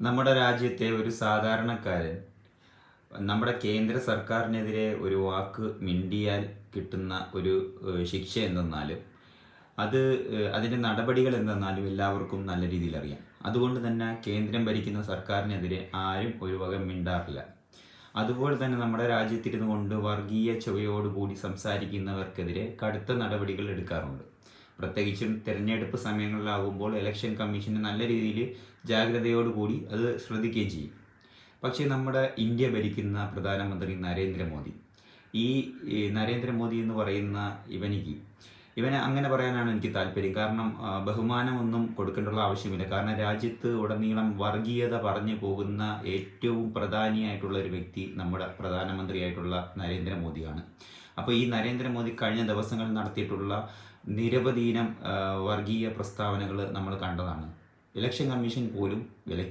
നമ്മുടെ രാജ്യത്തെ ഒരു സാധാരണക്കാരൻ നമ്മുടെ കേന്ദ്ര സർക്കാരിനെതിരെ ഒരു വാക്ക് മിണ്ടിയാൽ കിട്ടുന്ന ഒരു ശിക്ഷ എന്തെന്നാലും അതിൻ്റെ നടപടികൾ എന്തെന്നാലും എല്ലാവർക്കും നല്ല രീതിയിൽ അറിയാം. അതുകൊണ്ട് തന്നെ കേന്ദ്രം ഭരിക്കുന്ന സർക്കാരിനെതിരെ ആരും ഒരു വക മിണ്ടാറില്ല. അതുപോലെ തന്നെ നമ്മുടെ രാജ്യത്തിരുന്നു കൊണ്ട് വർഗീയ ചുവയോടുകൂടി സംസാരിക്കുന്നവർക്കെതിരെ കടുത്ത നടപടികൾ എടുക്കാറുണ്ട്. പ്രത്യേകിച്ചും തിരഞ്ഞെടുപ്പ് സമയങ്ങളിലാകുമ്പോൾ ഇലക്ഷൻ കമ്മീഷന് നല്ല രീതിയിൽ ജാഗ്രതയോടുകൂടി അത് ശ്രദ്ധിക്കുകയും ചെയ്യും. പക്ഷേ നമ്മുടെ ഇന്ത്യ ഭരിക്കുന്ന പ്രധാനമന്ത്രി നരേന്ദ്രമോദി, ഈ നരേന്ദ്രമോദി എന്ന് പറയുന്ന ഇവനെ അങ്ങനെ പറയാനാണ് എനിക്ക് താല്പര്യം. കാരണം ബഹുമാനമൊന്നും കൊടുക്കേണ്ടുള്ള ആവശ്യമില്ല. കാരണം രാജ്യത്ത് ഉടനീളം വർഗീയത പറഞ്ഞു പോകുന്ന ഏറ്റവും പ്രധാനിയായിട്ടുള്ള ഒരു വ്യക്തി നമ്മുടെ പ്രധാനമന്ത്രിയായിട്ടുള്ള നരേന്ദ്രമോദിയാണ്. അപ്പോൾ ഈ നരേന്ദ്രമോദി കഴിഞ്ഞ ദിവസങ്ങളിൽ നടത്തിയിട്ടുള്ള നിരവധി വർഗീയ പ്രസ്താവനകൾ നമ്മൾ കണ്ടതാണ്. ഇലക്ഷൻ കമ്മീഷൻ പോലും വിലക്കി.